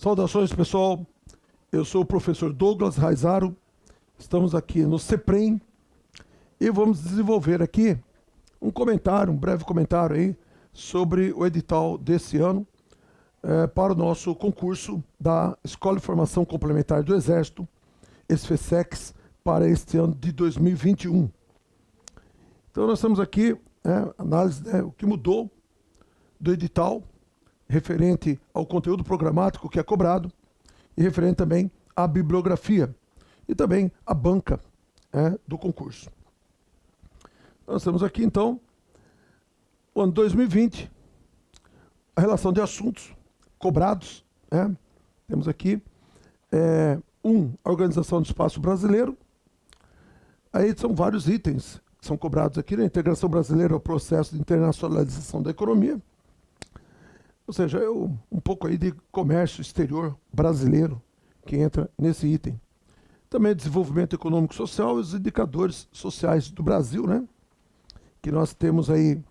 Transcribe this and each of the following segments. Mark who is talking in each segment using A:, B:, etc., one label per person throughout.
A: Saudações, pessoal. Eu sou o professor Douglas Raizaro. Estamos aqui no CEPREM e vamos desenvolver aqui um comentário, um breve comentário aí sobre o edital desse ano para o nosso concurso da Escola de Formação Complementar do Exército, ESFESEX, para este ano de 2021. Então nós temos aqui análise, o que mudou do edital referente ao conteúdo programático que é cobrado e referente também à bibliografia e também à banca do concurso. Nós temos aqui então o ano 2020, a relação de assuntos cobrados. Temos aqui a organização do espaço brasileiro. Aí são vários itens que são cobrados aqui, né? Integração brasileira ao processo de internacionalização da economia. Ou seja, um pouco aí de comércio exterior brasileiro que entra nesse item. Também desenvolvimento econômico e social e os indicadores sociais do Brasil, né? Que nós temos aí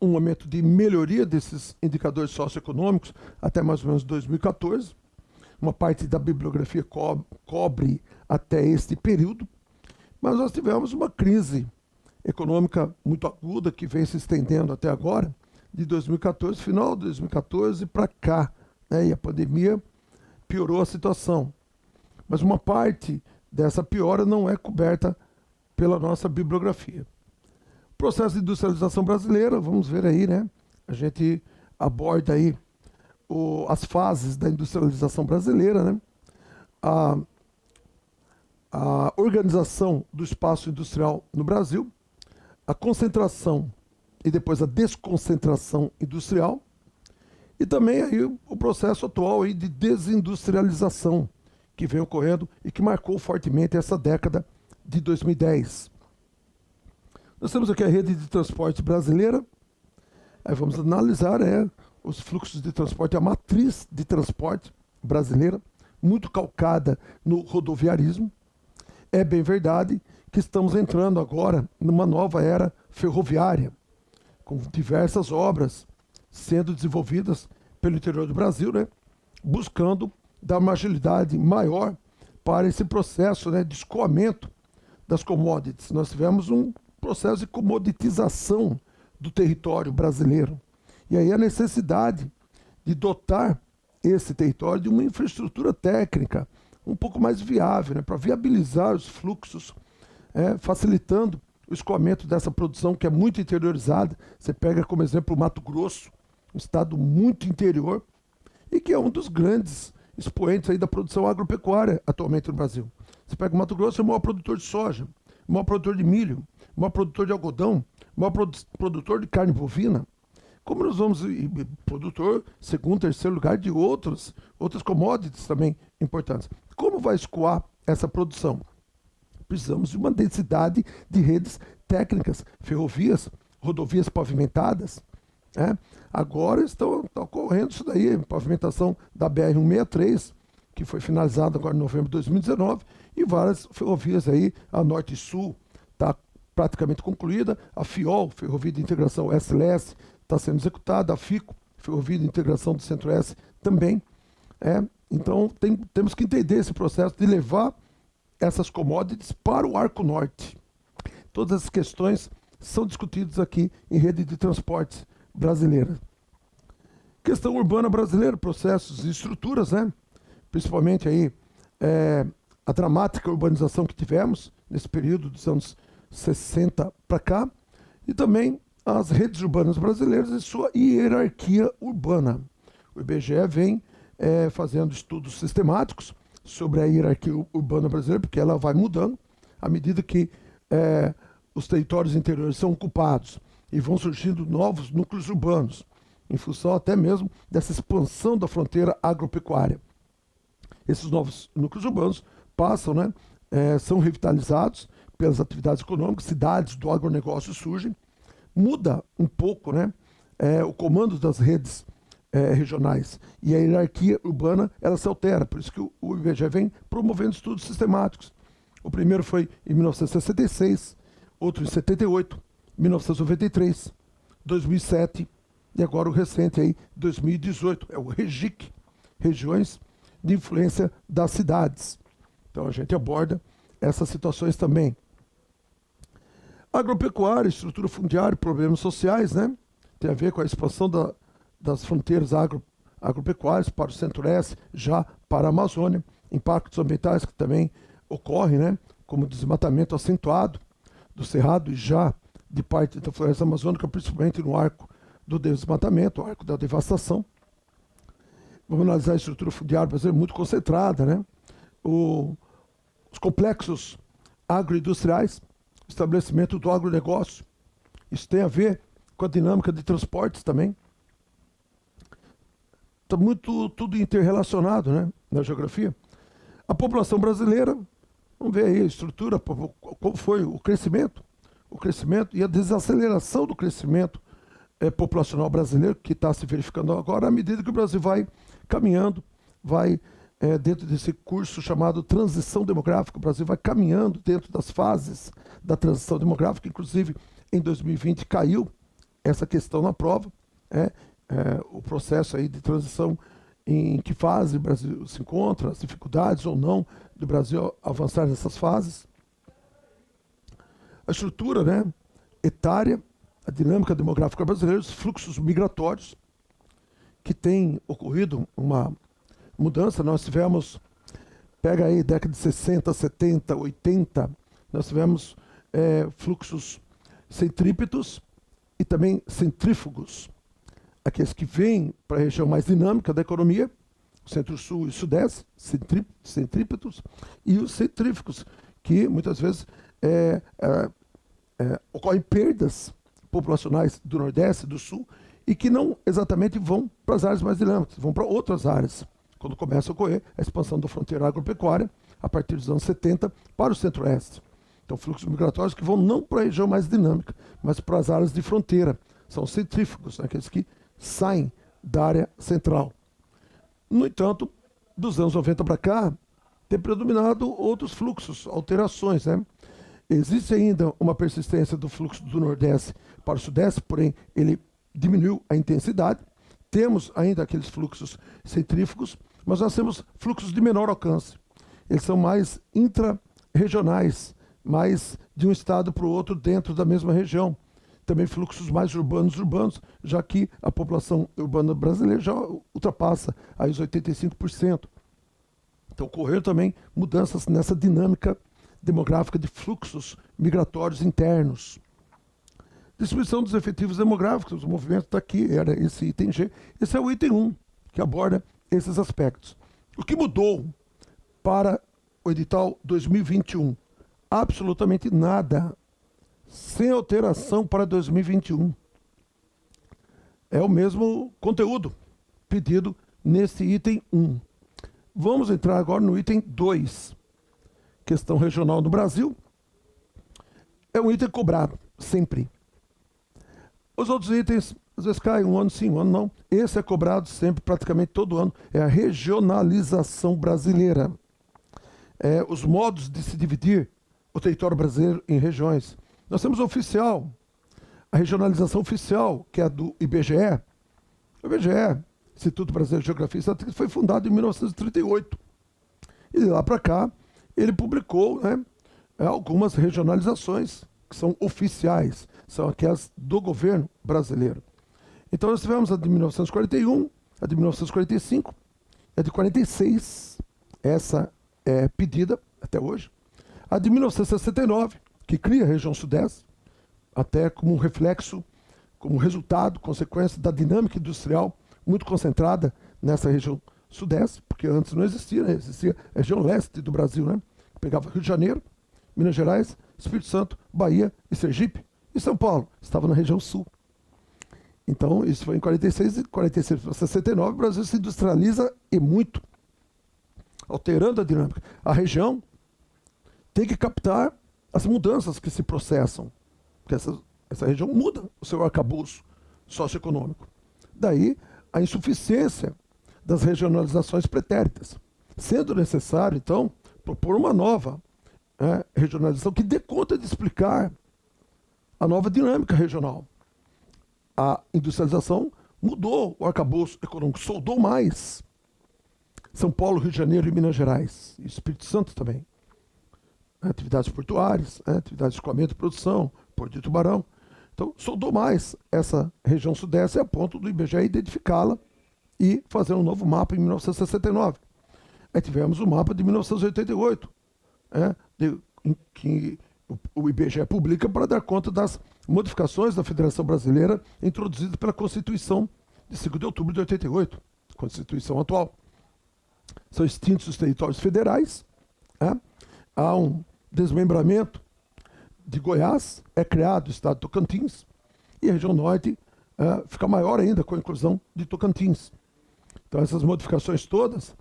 A: um momento de melhoria desses indicadores socioeconômicos até mais ou menos 2014. Uma parte da bibliografia cobre até este período, mas nós tivemos uma crise econômica muito aguda que vem se estendendo até agora, de 2014, final de 2014 para cá, né? E a pandemia piorou a situação. Mas uma parte dessa piora não é coberta pela nossa bibliografia. Processo de industrialização brasileira, vamos ver aí, né? A gente aborda aí as fases da industrialização brasileira, né? A organização do espaço industrial no Brasil, a concentração e depois a desconcentração industrial, e também aí o processo atual aí de desindustrialização que vem ocorrendo e que marcou fortemente essa década de 2010. Nós temos aqui a rede de transporte brasileira. Aí vamos analisar os fluxos de transporte, a matriz de transporte brasileira, muito calcada no rodoviarismo. É bem verdade que estamos entrando agora numa nova era ferroviária, com diversas obras sendo desenvolvidas pelo interior do Brasil, né, buscando dar uma agilidade maior para esse processo, né, de escoamento das commodities. Nós tivemos um processo de comoditização do território brasileiro. E aí a necessidade de dotar esse território de uma infraestrutura técnica um pouco mais viável, né, para viabilizar os fluxos, facilitando o escoamento dessa produção que é muito interiorizada. Você pega como exemplo o Mato Grosso, um estado muito interior, e que é um dos grandes expoentes aí da produção agropecuária atualmente no Brasil. Você pega o Mato Grosso, é o maior produtor de soja, o maior produtor de milho, o maior produtor de algodão, o maior produtor de carne bovina. Como nós vamos, produtor segundo, terceiro lugar de outras commodities também importantes. Como vai escoar essa produção? Precisamos de uma densidade de redes técnicas, ferrovias, rodovias pavimentadas. Agora está ocorrendo isso daí, pavimentação da BR-163, que foi finalizada agora em novembro de 2019, e várias ferrovias aí, a Norte e Sul está praticamente concluída, a FIOL, Ferrovia de Integração S-Leste, está sendo executada, a FICO, Ferrovia de Integração do Centro-Oeste, também. Então temos que entender esse processo de levar essas commodities para o Arco Norte. Todas essas questões são discutidas aqui em rede de transportes brasileira. Questão urbana brasileira, processos e estruturas, né? Principalmente aí a dramática urbanização que tivemos nesse período dos anos 60 para cá, e também as redes urbanas brasileiras e sua hierarquia urbana. O IBGE vem fazendo estudos sistemáticos sobre a hierarquia urbana brasileira, porque ela vai mudando à medida que os territórios interiores são ocupados e vão surgindo novos núcleos urbanos, em função até mesmo dessa expansão da fronteira agropecuária. Esses novos núcleos urbanos passam, são revitalizados pelas atividades econômicas, cidades do agronegócio surgem, muda um pouco, o comando das redes regionais, e a hierarquia urbana ela se altera, por isso que o IBGE vem promovendo estudos sistemáticos. O primeiro foi em 1966, outro em 78, 1993, 2007 e agora o recente aí, 2018, é o REGIC, regiões de influência das cidades. Então a gente aborda essas situações também. Agropecuária, estrutura fundiária, problemas sociais, né? Tem a ver com a expansão das fronteiras agropecuárias para o Centro-Oeste, já para a Amazônia, impactos ambientais que também ocorrem, né? Como desmatamento acentuado do cerrado e já de parte da floresta amazônica, principalmente no arco do desmatamento, o arco da devastação. Vamos analisar a estrutura fundiária brasileira muito concentrada, né? Os complexos agroindustriais, estabelecimento do agronegócio. Isso tem a ver com a dinâmica de transportes também. Está muito tudo interrelacionado, né, na geografia. A população brasileira, vamos ver aí a estrutura, como foi o crescimento e a desaceleração do crescimento populacional brasileiro, que está se verificando agora, à medida que o Brasil vai caminhando, vai dentro desse curso chamado transição demográfica. O Brasil vai caminhando dentro das fases da transição demográfica, inclusive em 2020 caiu essa questão na prova, o processo aí de transição, em que fase o Brasil se encontra, as dificuldades ou não do Brasil avançar nessas fases. A estrutura, né, etária, a dinâmica demográfica brasileira, os fluxos migratórios, que tem ocorrido uma mudança. Nós tivemos, pega aí década de 60, 70, 80, nós tivemos fluxos centrípetos e também centrífugos, aqueles que vêm para a região mais dinâmica da economia, centro-sul e sudeste, centrípetos, e os centrífugos, que muitas vezes ocorrem perdas populacionais do Nordeste, do Sul, e que não exatamente vão para as áreas mais dinâmicas, vão para outras áreas, quando começa a ocorrer a expansão da fronteira agropecuária, a partir dos anos 70, para o Centro-Oeste. Então, fluxos migratórios que vão não para a região mais dinâmica, mas para as áreas de fronteira. São centrífugos, né, aqueles que saem da área central. No entanto, dos anos 90 para cá, tem predominado outros fluxos, alterações, né? Existe ainda uma persistência do fluxo do Nordeste para o Sudeste, porém ele diminuiu a intensidade. Temos ainda aqueles fluxos centrífugos, mas nós temos fluxos de menor alcance. Eles são mais intra-regionais, mais de um estado para o outro dentro da mesma região. Também fluxos mais urbanos, já que a população urbana brasileira já ultrapassa aí os 85%. Então ocorreram também mudanças nessa dinâmica demográfica de fluxos migratórios internos. Distribuição dos efetivos demográficos, o movimento está aqui, era esse item G. Esse é o item 1, que aborda esses aspectos. O que mudou para o edital 2021? Absolutamente nada. Sem alteração para 2021. É o mesmo conteúdo pedido nesse item 1. Vamos entrar agora no item 2. Questão regional no Brasil. É um item cobrado, sempre. Os outros itens, às vezes caem um ano sim, um ano não. Esse é cobrado sempre, praticamente todo ano. É a regionalização brasileira. Os modos de se dividir o território brasileiro em regiões. Nós temos oficial, a regionalização oficial, que é a do IBGE. O IBGE, Instituto Brasileiro de Geografia e Estatística, foi fundado em 1938. E de lá para cá, ele publicou, né, algumas regionalizações que são oficiais, são aquelas do governo brasileiro. Então nós tivemos a de 1941, a de 1945, a de 46, essa é pedida até hoje, a de 1969, que cria a região Sudeste, até como um reflexo, como resultado, consequência da dinâmica industrial muito concentrada nessa região Sudeste, porque antes não existia, né? Existia a região Leste do Brasil, né? Pegava Rio de Janeiro, Minas Gerais, Espírito Santo, Bahia e Sergipe, e São Paulo estava na região Sul. Então, isso foi em 46 e 46 para 69, o Brasil se industrializa e muito, alterando a dinâmica. A região tem que captar as mudanças que se processam, porque essa região muda o seu arcabouço socioeconômico. Daí a insuficiência das regionalizações pretéritas, sendo necessário, então, propor uma nova regionalização que dê conta de explicar a nova dinâmica regional. A industrialização mudou o arcabouço econômico, soldou mais. São Paulo, Rio de Janeiro e Minas Gerais. E Espírito Santo também. Atividades portuárias, atividades de escoamento e produção, Porto de Tubarão. Então, sondou mais essa região sudeste a ponto do IBGE identificá-la e fazer um novo mapa em 1969. Aí tivemos o mapa de 1988, em que o IBGE publica para dar conta das modificações da Federação Brasileira introduzidas pela Constituição de 5 de outubro de 88, Constituição atual. São extintos os territórios federais, há um desmembramento de Goiás, é criado o estado de Tocantins, e a região norte fica maior ainda com a inclusão de Tocantins. Então essas modificações todas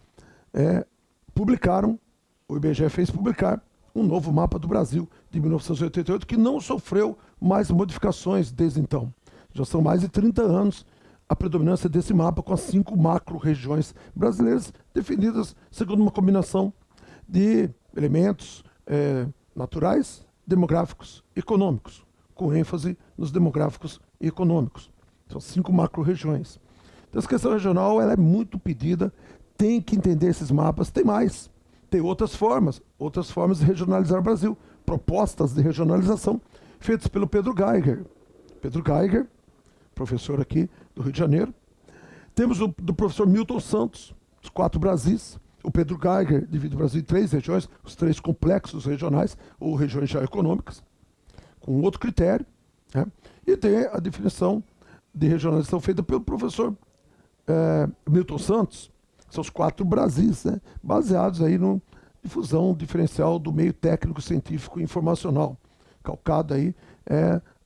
A: publicaram, o IBGE fez publicar um novo mapa do Brasil de 1988, que não sofreu mais modificações desde então. Já são mais de 30 anos a predominância desse mapa com as 5 macro-regiões brasileiras, definidas segundo uma combinação de elementos naturais, demográficos e econômicos, com ênfase nos demográficos e econômicos. São 5 macro-regiões. Então, essa questão regional ela é muito pedida, tem que entender esses mapas, tem mais. Tem outras formas de regionalizar o Brasil, propostas de regionalização feitas pelo Pedro Geiger. Pedro Geiger, professor aqui do Rio de Janeiro. Temos do professor Milton Santos, os 4 Brasis. O Pedro Geiger divide o Brasil em 3 regiões, os 3 complexos regionais, ou regiões geoeconômicas, com outro critério. E tem a definição de regionalização feita pelo professor Milton Santos, são os 4 Brasis, baseados aí na difusão diferencial do meio técnico, científico e informacional, calcado aí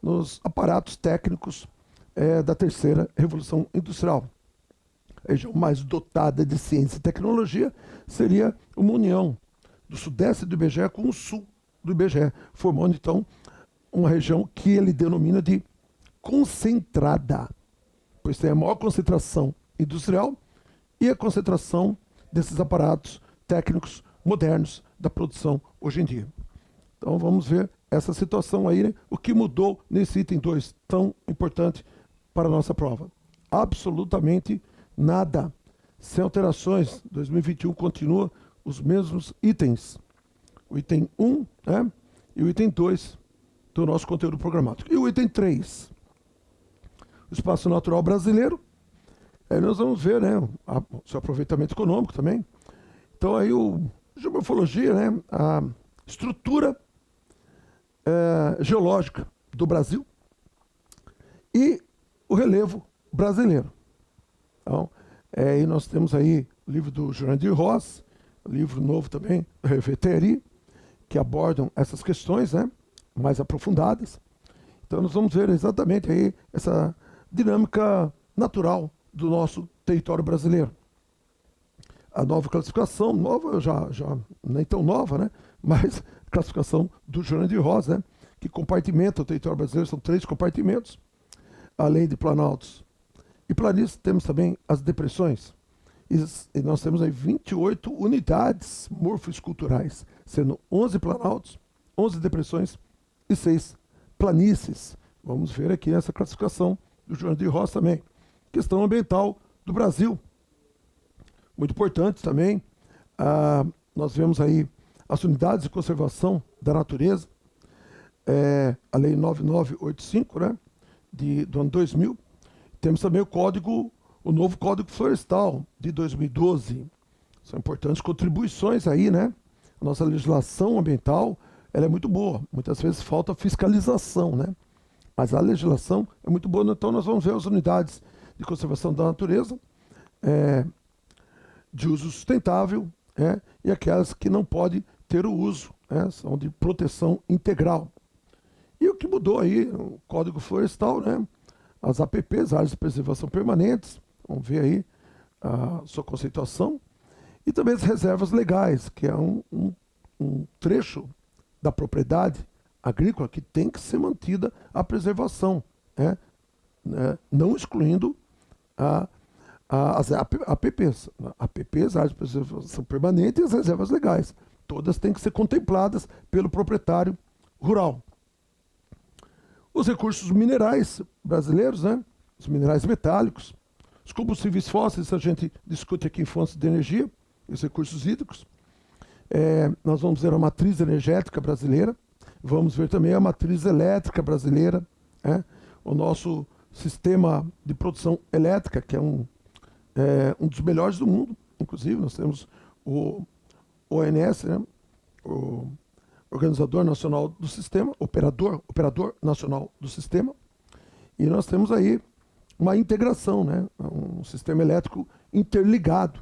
A: nos aparatos técnicos da terceira revolução industrial. A região mais dotada de ciência e tecnologia seria uma união do sudeste do IBGE com o sul do IBGE, formando então uma região que ele denomina de concentrada, pois tem a maior concentração industrial e a concentração desses aparatos técnicos modernos da produção hoje em dia. Então vamos ver essa situação aí, o que mudou nesse item 2, tão importante para a nossa prova. Absolutamente nada. Sem alterações, 2021 continua os mesmos itens. O item 1 e o item 2 do nosso conteúdo programático. E o item 3, o espaço natural brasileiro. Aí nós vamos ver o seu aproveitamento econômico também. Então aí a geomorfologia, a estrutura geológica do Brasil e o relevo brasileiro. Então, e nós temos aí o livro do Jurandir Ross, o livro novo também, do Hervé Terry, que abordam essas questões mais aprofundadas. Então nós vamos ver exatamente aí essa dinâmica natural do nosso território brasileiro. A nova classificação, nova já nem tão nova, mas classificação do Jurandir Ross, que compartimenta o território brasileiro, são 3 compartimentos, além de planaltos e planícies, temos também as depressões. E nós temos aí 28 unidades morfoesculturais, sendo 11 planaltos, 11 depressões e 6 planícies. Vamos ver aqui essa classificação do Jurandir Ross também. Questão ambiental do Brasil. Muito importante também. Nós vemos aí as unidades de conservação da natureza, a Lei 9985, do ano 2000. Temos também o novo Código Florestal de 2012. São importantes contribuições aí, A nossa legislação ambiental, ela é muito boa. Muitas vezes falta fiscalização, Mas a legislação é muito boa. Então nós vamos ver as unidades de conservação da natureza, de uso sustentável, e aquelas que não podem ter o uso, são de proteção integral. E o que mudou aí, o Código Florestal, as APPs, áreas de preservação permanentes, vamos ver aí a sua conceituação, e também as reservas legais, que é um trecho da propriedade agrícola que tem que ser mantida a preservação, não excluindo as APPs, áreas de preservação permanente, e as reservas legais. Todas têm que ser contempladas pelo proprietário rural. Os recursos minerais brasileiros, os minerais metálicos, os combustíveis fósseis, a gente discute aqui em fontes de energia, os recursos hídricos. Nós vamos ver a matriz energética brasileira, vamos ver também a matriz elétrica brasileira, o nosso sistema de produção elétrica, que é um dos melhores do mundo. Inclusive, nós temos o ONS, né? O Organizador Nacional do Sistema, Operador Nacional do Sistema, e nós temos aí uma integração, né? Um sistema elétrico interligado,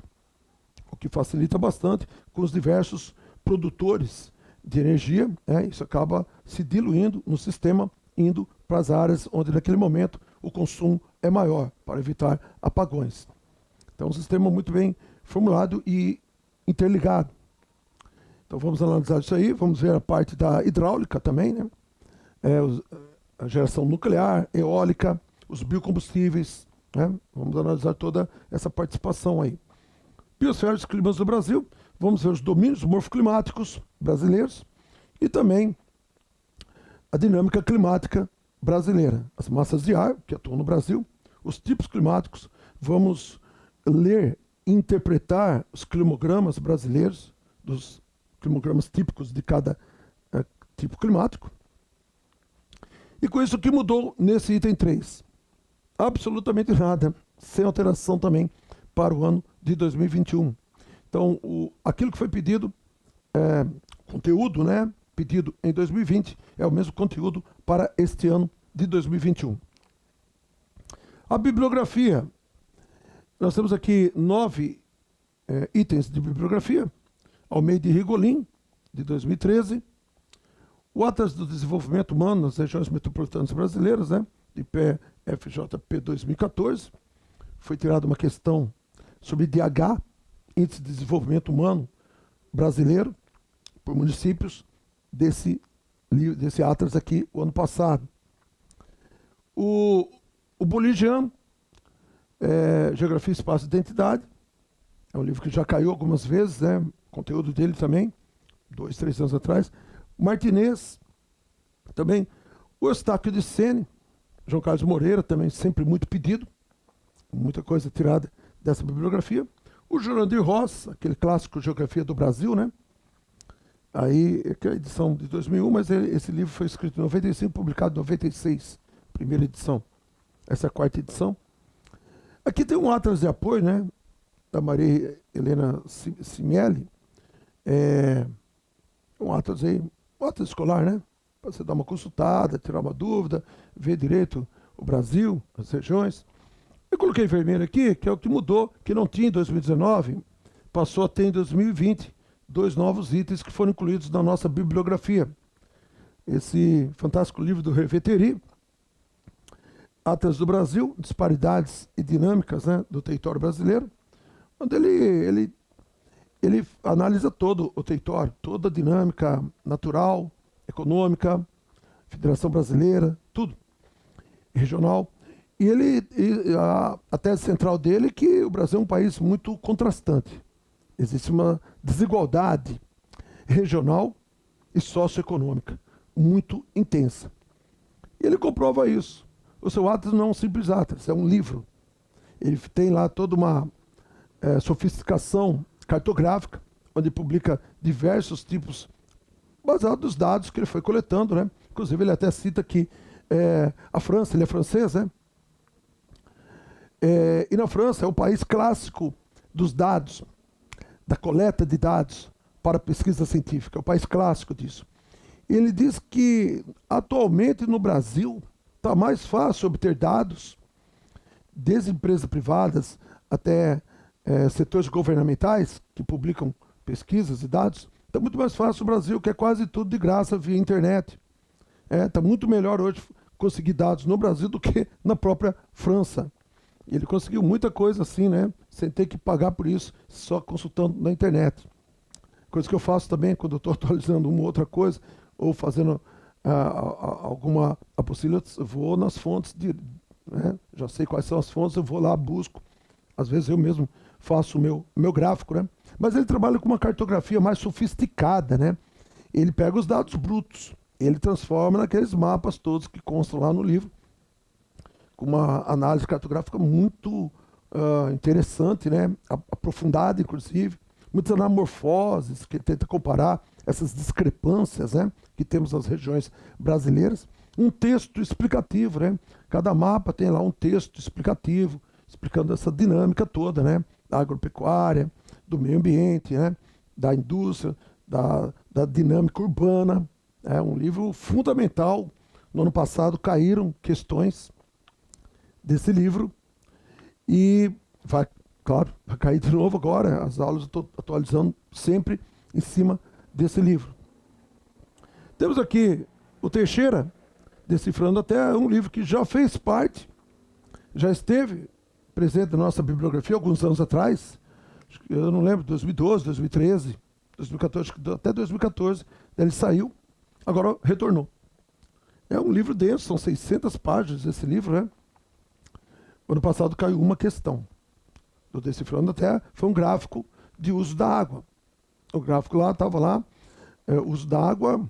A: o que facilita bastante com os diversos produtores de energia, isso acaba se diluindo no sistema, indo para as áreas onde naquele momento o consumo é maior, para evitar apagões. Então, um sistema muito bem formulado e interligado. Então, vamos analisar isso aí, vamos ver a parte da hidráulica também, né? A geração nuclear, eólica, os biocombustíveis, né? Vamos analisar toda essa participação aí. Biosfera dos climas do Brasil, vamos ver os domínios morfoclimáticos brasileiros e também a dinâmica climática brasileira, as massas de ar que atuam no Brasil, os tipos climáticos, vamos ler e interpretar os climogramas brasileiros, dos climogramas típicos de cada tipo climático. E com isso, o que mudou nesse item 3? Absolutamente nada, sem alteração também para o ano de 2021. Então, aquilo que foi pedido, conteúdo, né, pedido em 2020, é o mesmo conteúdo para este ano de 2021. A bibliografia, nós temos aqui 9 itens de bibliografia, Almeida e Rigolin, de 2013, o Atlas do Desenvolvimento Humano nas Regiões Metropolitanas Brasileiras, né, de PFJP 2014, foi tirada uma questão sobre DH, Índice de Desenvolvimento Humano Brasileiro, por municípios, desse Atlas aqui, o ano passado. O Boligian, Geografia, Espaço e Identidade, é um livro que já caiu algumas vezes, né? O conteúdo dele também, 2, 3 anos atrás. Martinez, também. O Eustáquio de Sene, João Carlos Moreira, também sempre muito pedido, muita coisa tirada dessa bibliografia. O Jurandir Ross, aquele clássico Geografia do Brasil, né? Aí, que é a edição de 2001, mas esse livro foi escrito em 95, publicado em 96, primeira edição. Essa é a 4ª edição. Aqui tem um atlas de apoio, né? Da Maria Helena Cimieli. Um atlas aí, um atlas escolar, né? Para você dar uma consultada, tirar uma dúvida, ver direito o Brasil, as regiões. Eu coloquei vermelho aqui, que é o que mudou, que não tinha em 2019, passou a ter em 2020, 2 novos itens que foram incluídos na nossa bibliografia. Esse fantástico livro do Hervé Terry, Atlas do Brasil, Disparidades e Dinâmicas, né, do território brasileiro, onde ele analisa todo o território, toda a dinâmica natural, econômica, Federação Brasileira, tudo, regional. E a tese central dele é que o Brasil é um país muito contrastante. Existe uma desigualdade regional e socioeconômica muito intensa. E ele comprova isso. O seu Atlas não é um simples Atlas, é um livro. Ele tem lá toda uma sofisticação cartográfica, onde publica diversos tipos, baseado nos dados que ele foi coletando, né? Inclusive, ele até cita que a França, ele é francês, né? E na França é o país clássico dos dados, da coleta de dados para pesquisa científica, é o país clássico disso. Ele diz que atualmente no Brasil está mais fácil obter dados, desde empresas privadas até setores governamentais que publicam pesquisas e dados. Está muito mais fácil no Brasil, que é quase tudo de graça via internet. Está muito melhor hoje conseguir dados no Brasil do que na própria França. Ele conseguiu muita coisa assim, né? Sem ter que pagar por isso, só consultando na internet. Coisa que eu faço também quando eu estou atualizando uma outra coisa, ou fazendo alguma apostila, eu vou nas fontes, né? Já sei quais são as fontes, eu vou lá, busco. Às vezes eu mesmo faço o meu gráfico, né? Mas ele trabalha com uma cartografia mais sofisticada, né? Ele pega os dados brutos, ele transforma naqueles mapas todos que constam lá no livro, com uma análise cartográfica muito interessante, né? Aprofundada, inclusive, muitas anamorfoses, que tenta comparar essas discrepâncias, né, que temos nas regiões brasileiras. Um texto explicativo, né? Cada mapa tem lá um texto explicativo, explicando essa dinâmica toda, né? Da agropecuária, do meio ambiente, né? Da indústria, da dinâmica urbana. É um livro fundamental. No ano passado caíram questões desse livro e vai, claro, vai cair de novo agora. As aulas eu estou atualizando sempre em cima desse livro. Temos aqui o Teixeira, Decifrando a Terra, um livro que já fez parte, já esteve presente na nossa bibliografia alguns anos atrás. Eu não lembro, 2012, 2013, 2014, até 2014, ele saiu, agora retornou. É um livro denso, são 600 páginas esse livro, né? Ano passado caiu uma questão do Decifrando a Terra, foi um gráfico de uso da água. O gráfico lá, estava lá, uso da água,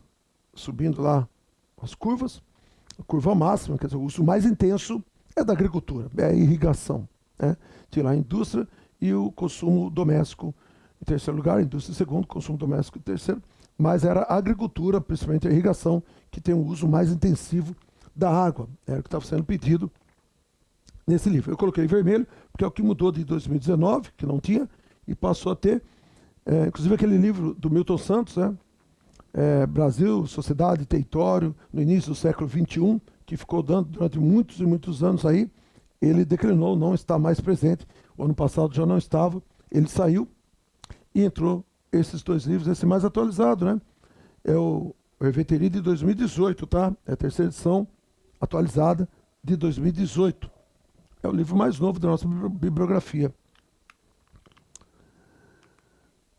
A: subindo lá as curvas, a curva máxima, quer dizer, o uso mais intenso é da agricultura, é a irrigação, né? Tinha lá a indústria e o consumo doméstico em terceiro lugar, a indústria em segundo, consumo doméstico em terceiro, mas era a agricultura, principalmente a irrigação, que tem o uso mais intensivo da água, era o que estava sendo pedido nesse livro. Eu coloquei em vermelho, porque é o que mudou de 2019, que não tinha, e passou a ter, inclusive aquele livro do Milton Santos, né? Brasil, Sociedade e Território, no início do século XXI, que ficou dando durante muitos e muitos anos aí, ele declinou, não está mais presente. O ano passado já não estava, ele saiu e entrou esses dois livros, esse mais atualizado, né? É o Reveteria de 2018, tá? É a terceira edição atualizada de 2018. É o livro mais novo da nossa bibliografia.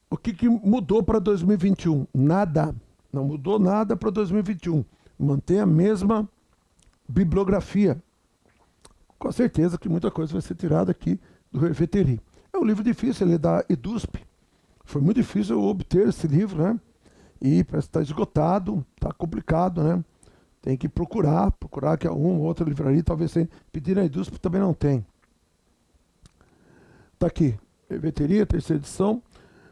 A: O que mudou para 2021? Nada. Não mudou nada para 2021. Mantém a mesma bibliografia. Com certeza que muita coisa vai ser tirada aqui do Reveteria. É um livro difícil, ele é da EDUSP. Foi muito difícil eu obter esse livro, né? E parece que está esgotado, está complicado, né? Tem que procurar que uma ou outra livraria, talvez sem pedir na EDUSP, também não tem. Está aqui, Reveteria, terceira edição.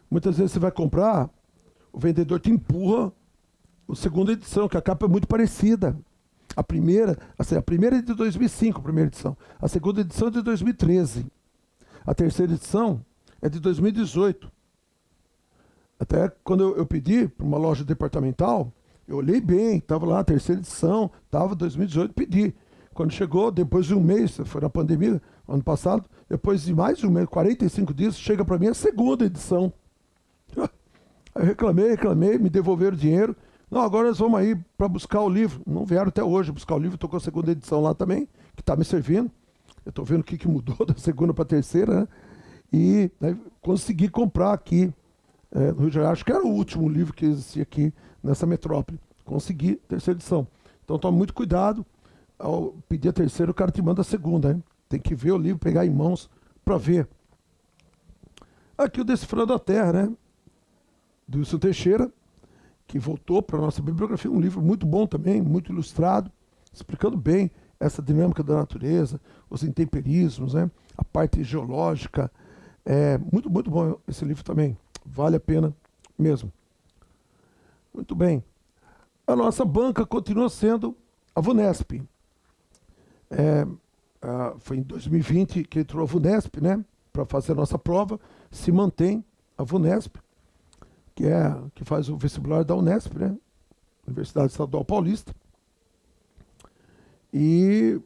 A: Muitas vezes você vai comprar, o vendedor te empurra a segunda edição, que a capa é muito parecida. A primeira é de 2005, a primeira edição. A segunda edição é de 2013. A terceira edição é de 2018. Até quando eu pedi para uma loja departamental, eu olhei bem, estava lá a terceira edição, estava 2018, pedi. Quando chegou, depois de um mês, foi na pandemia, ano passado, depois de mais de um mês, 45 dias, chega para mim a segunda edição. Aí eu reclamei, me devolveram o dinheiro. Não, agora nós vamos aí para buscar o livro. Não vieram até hoje buscar o livro, estou com a segunda edição lá também, que está me servindo. Eu estou vendo o que mudou da segunda para a terceira, né? E aí, consegui comprar aqui no Rio de Janeiro. Acho que era o último livro que existia aqui nessa metrópole. Consegui, terceira edição. Então tome muito cuidado. Ao pedir a terceira, o cara te manda a segunda, né? Tem que ver o livro, pegar em mãos para ver. Aqui o Decifrando a Terra, né? Do Wilson Teixeira, que voltou para a nossa bibliografia, um livro muito bom também, muito ilustrado, explicando bem essa dinâmica da natureza, os intemperismos, né? A parte geológica. É muito, muito bom esse livro também. Vale a pena mesmo. Muito bem. A nossa banca continua sendo a VUNESP. Foi em 2020 que entrou a VUNESP, né? Para fazer a nossa prova. Se mantém a VUNESP, que faz o vestibular da Unesp, né? Universidade Estadual Paulista. E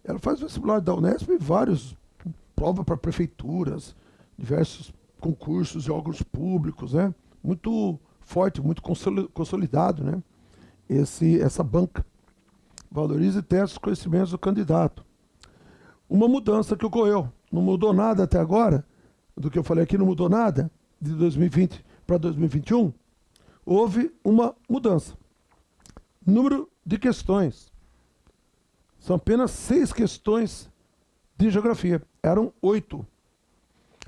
A: ela faz o vestibular da Unesp e vários provas para prefeituras, diversos concursos e órgãos públicos, né? Muito forte, muito consolidado, né? Essa banca. Valoriza e testa os conhecimentos do candidato. Uma mudança que ocorreu. Não mudou nada até agora, do que eu falei aqui, não mudou nada, de 2020 para 2021, houve uma mudança. Número de questões. São apenas 6 questões de geografia. Eram 8.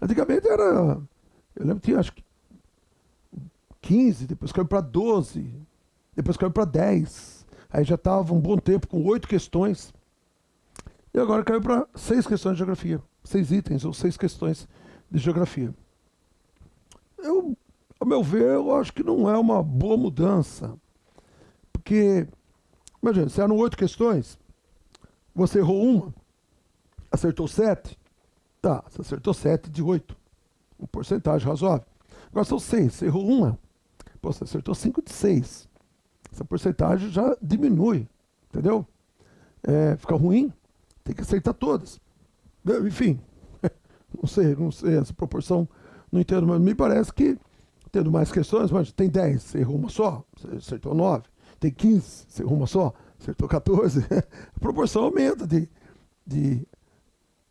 A: Antigamente era, eu lembro que tinha acho que 15, depois caiu para 12, depois caiu para 10. Aí já estava um bom tempo com 8 questões. E agora caiu para 6 questões de geografia. 6 itens ou 6 questões de geografia. ao meu ver, eu acho que não é uma boa mudança. Porque, imagina, se eram 8 questões, você errou uma, acertou 7, tá, você acertou 7 de 8, uma porcentagem razoável. Agora são 6, você errou uma, pô, você acertou 5 de 6. Essa porcentagem já diminui, entendeu? Fica ruim, tem que acertar todas. Enfim, não sei, essa proporção não entendo, mas me parece que tendo mais questões, mas tem 10, você errou uma só, você acertou 9. Tem 15, você errou uma só, acertou 14. A proporção aumenta de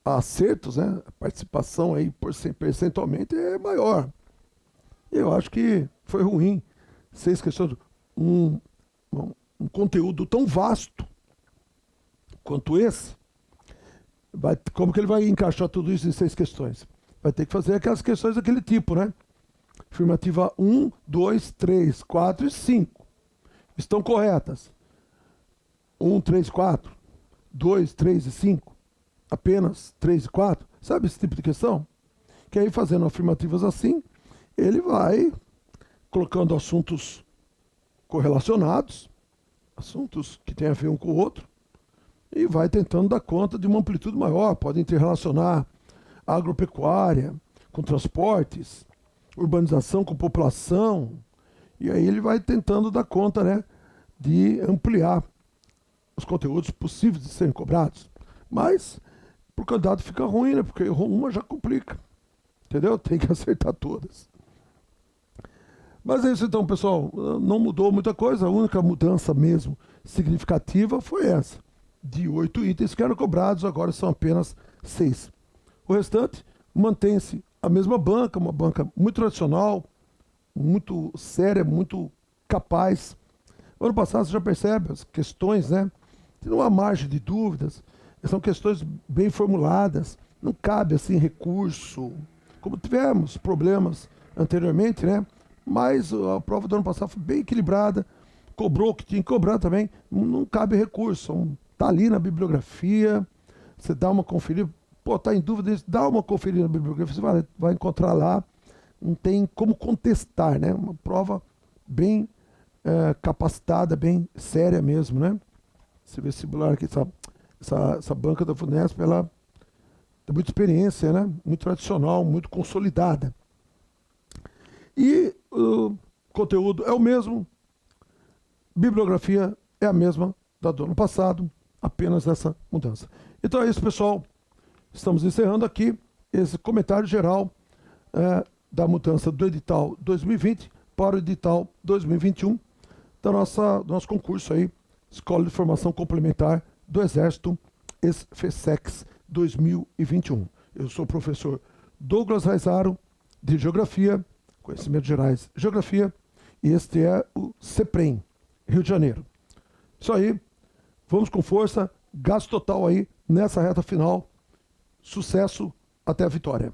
A: acertos, né? A participação aí percentualmente é maior. Eu acho que foi ruim. 6 questões, um conteúdo tão vasto quanto esse, como que ele vai encaixar tudo isso em 6 questões? Vai ter que fazer aquelas questões daquele tipo, né? Afirmativa 1, 2, 3, 4 e 5. Estão corretas. 1, 3, 4. 2, 3 e 5. Apenas 3 e 4. Sabe esse tipo de questão? Que aí, fazendo afirmativas assim, ele vai colocando assuntos correlacionados, assuntos que têm a ver um com o outro, e vai tentando dar conta de uma amplitude maior. Pode interrelacionar agropecuária com transportes, urbanização com população, e aí ele vai tentando dar conta, né, de ampliar os conteúdos possíveis de serem cobrados. Mas para o candidato fica ruim, né, porque errou uma já complica, entendeu? Tem que acertar todas. Mas é isso então, pessoal, não mudou muita coisa, a única mudança mesmo significativa foi essa. De 8 itens que eram cobrados, agora são apenas 6. O restante mantém-se a mesma banca, uma banca muito tradicional, muito séria, muito capaz. Ano passado você já percebe as questões, né? Não há margem de dúvidas, são questões bem formuladas, não cabe assim recurso, como tivemos problemas anteriormente, né? Mas a prova do ano passado foi bem equilibrada, cobrou o que tinha que cobrar também, não cabe recurso, tá ali na bibliografia, você dá uma conferida, pô, tá em dúvida, dá uma conferida na bibliografia, você vai encontrar lá, não tem como contestar, né? Uma prova bem capacitada, bem séria mesmo, né? Esse vestibular aqui, essa banca da FUNESP, ela tem muita experiência, né? Muito tradicional, muito consolidada. E o conteúdo é o mesmo, bibliografia é a mesma da do ano passado, apenas essa mudança. Então é isso, pessoal. Estamos encerrando aqui esse comentário geral da mudança do edital 2020 para o edital 2021 do nosso concurso aí, Escola de Formação Complementar do Exército, ESFESEX 2021. Eu sou o professor Douglas Raizaro, de Geografia, Conhecimentos Gerais de Geografia, e este é o CEPREM, Rio de Janeiro. Isso aí, vamos com força, gasto total aí nessa reta final. Sucesso, até a vitória.